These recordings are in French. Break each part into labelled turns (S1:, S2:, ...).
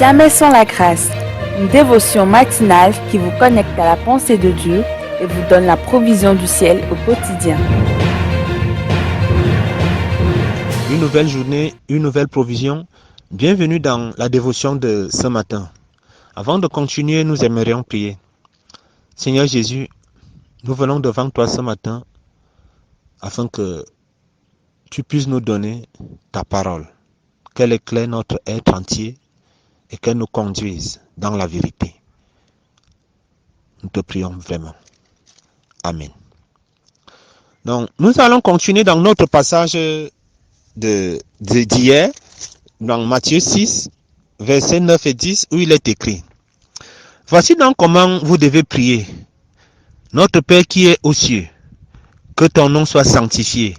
S1: Jamais sans la grâce, une dévotion matinale qui vous connecte à la pensée de Dieu et vous donne la provision du ciel au quotidien.
S2: Une nouvelle journée, une nouvelle provision. Bienvenue dans la dévotion de ce matin. Avant de continuer, nous aimerions prier. Seigneur Jésus, nous venons devant toi ce matin afin que tu puisses nous donner ta parole, qu'elle éclaire notre être entier et qu'elle nous conduise dans la vérité. Nous te prions vraiment. Amen. Donc, nous allons continuer dans notre passage d'hier, dans Matthieu 6, versets 9 et 10, où il est écrit: Voici donc comment vous devez prier. Notre Père qui est aux cieux, que ton nom soit sanctifié,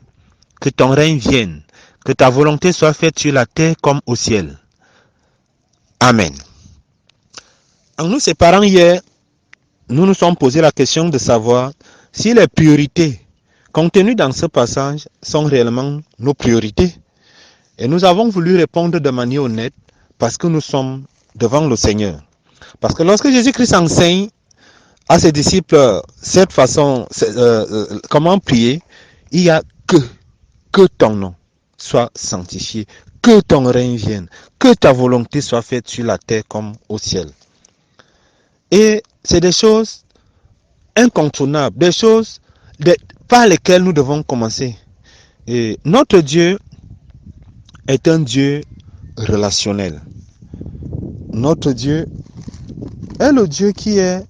S2: que ton règne vienne, que ta volonté soit faite sur la terre comme au ciel. Amen. En nous séparant hier, nous nous sommes posé la question de savoir si les priorités contenues dans ce passage sont réellement nos priorités. Et nous avons voulu répondre de manière honnête parce que nous sommes devant le Seigneur. Parce que lorsque Jésus-Christ enseigne à ses disciples cette façon, comment prier, il y a que ton nom soit sanctifié, que ton règne vienne, que ta volonté soit faite sur la terre comme au ciel. Et c'est des choses incontournables, des choses par lesquelles nous devons commencer. Et notre Dieu est un Dieu relationnel. Notre Dieu est le Dieu qui est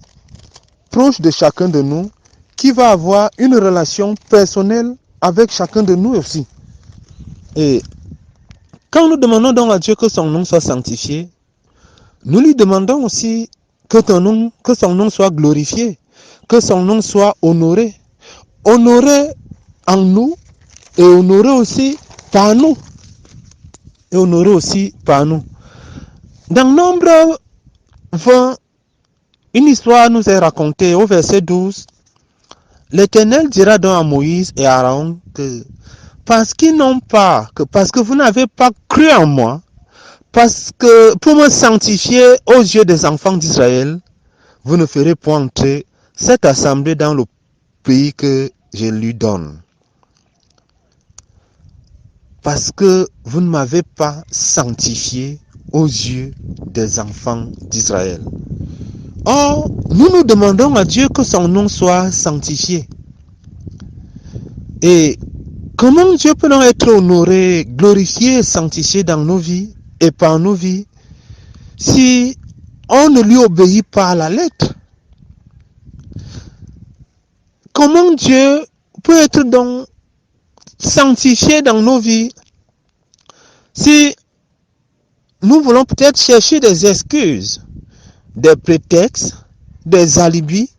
S2: proche de chacun de nous, qui va avoir une relation personnelle avec chacun de nous aussi. Et quand nous demandons donc à Dieu que son nom soit sanctifié, nous lui demandons aussi que son nom soit glorifié, que son nom soit honoré. Honoré en nous et honoré aussi par nous. Et honoré aussi par nous. Dans Nombre 20, une histoire nous est racontée au verset 12. L'Éternel dira donc à Moïse et à Aaron que parce que vous n'avez pas cru en moi, parce que pour me sanctifier aux yeux des enfants d'Israël, vous ne ferez point entrer cette assemblée dans le pays que je lui donne. Parce que vous ne m'avez pas sanctifié aux yeux des enfants d'Israël. Or, nous nous demandons à Dieu que son nom soit sanctifié. Et comment Dieu peut donc être honoré, glorifié et sanctifié dans nos vies et par nos vies si on ne lui obéit pas à la lettre? Comment Dieu peut être donc sanctifié dans nos vies si nous voulons peut-être chercher des excuses, des prétextes, des alibis,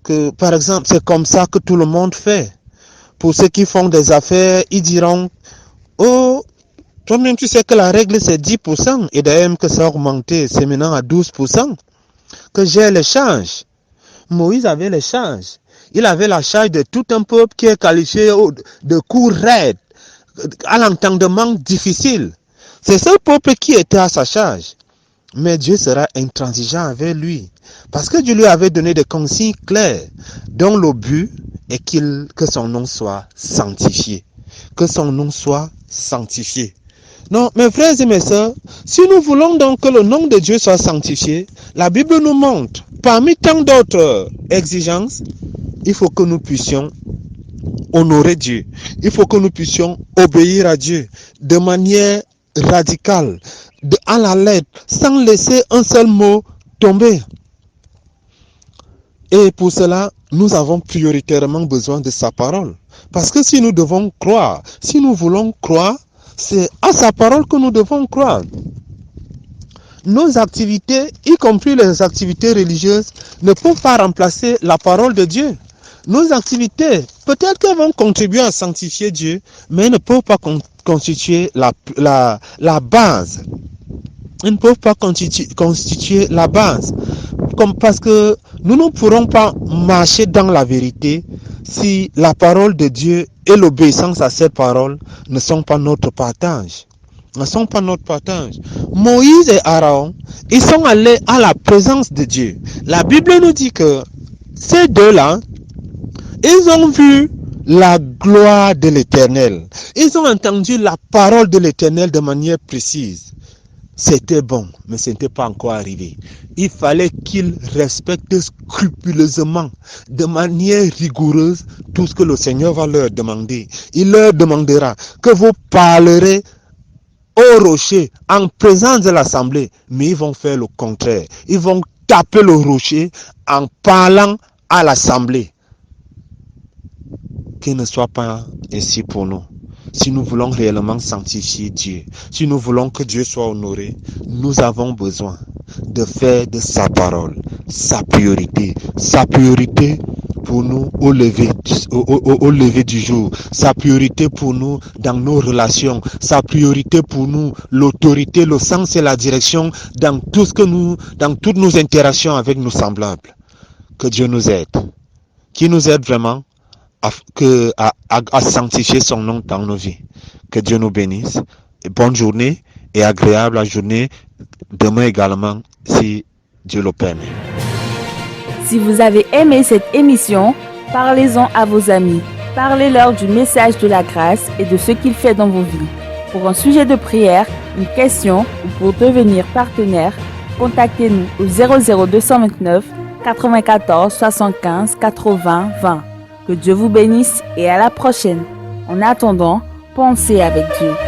S2: que par exemple c'est comme ça que tout le monde fait. Pour ceux qui font des affaires, ils diront: oh, toi-même tu sais que la règle c'est 10% et d'ailleurs que ça a augmenté, c'est maintenant à 12%, que j'ai le change. Moïse avait le change. Il avait la charge de tout un peuple qui est qualifié de coups raides, à l'entendement difficile. C'est ce peuple qui était à sa charge. Mais Dieu sera intransigeant avec lui. Parce que Dieu lui avait donné des consignes claires, dont le but est que son nom soit sanctifié. Que son nom soit sanctifié. Non, mes frères et mes sœurs, si nous voulons donc que le nom de Dieu soit sanctifié, la Bible nous montre, parmi tant d'autres exigences, il faut que nous puissions honorer Dieu. Il faut que nous puissions obéir à Dieu de manière radicale, à la lettre, sans laisser un seul mot tomber. Et pour cela, nous avons prioritairement besoin de sa parole. Parce que si nous devons croire, si nous voulons croire, c'est à sa parole que nous devons croire. Nos activités, y compris les activités religieuses, ne peuvent pas remplacer la parole de Dieu. Nos activités, peut-être qu'elles vont contribuer à sanctifier Dieu, mais elles ne peuvent pas constituer la base. Elles ne peuvent pas constituer la base. Parce que nous ne pourrons pas marcher dans la vérité si la parole de Dieu et l'obéissance à cette parole ne sont pas notre partage. ne sont pas notre partage. Moïse et Aaron, ils sont allés à la présence de Dieu. La Bible nous dit que ces deux-là, ils ont vu la gloire de l'Éternel. Ils ont entendu la parole de l'Éternel de manière précise. C'était bon, mais ce n'était pas encore arrivé. Il fallait qu'ils respectent scrupuleusement, de manière rigoureuse, tout ce que le Seigneur va leur demander. Il leur demandera que vous parlerez au rocher en présence de l'assemblée, mais ils vont faire le contraire. Ils vont taper le rocher en parlant à l'assemblée. Qu'il ne soit pas ainsi pour nous. Si nous voulons réellement sanctifier Dieu, si nous voulons que Dieu soit honoré, nous avons besoin de faire de sa parole sa priorité pour nous au lever du jour, sa priorité pour nous dans nos relations, sa priorité pour nous l'autorité, le sens et la direction dans tout ce que dans toutes nos interactions avec nos semblables. Que Dieu nous aide, qui nous aide vraiment à sanctifier son nom dans nos vies. Que Dieu nous bénisse. Et bonne journée et agréable la journée demain également, si Dieu le permet.
S1: Si vous avez aimé cette émission, parlez-en à vos amis. Parlez-leur du message de la grâce et de ce qu'il fait dans vos vies. Pour un sujet de prière, une question ou pour devenir partenaire, contactez-nous au 00229 94 75 80 20. Que Dieu vous bénisse et à la prochaine. En attendant, pensez avec Dieu.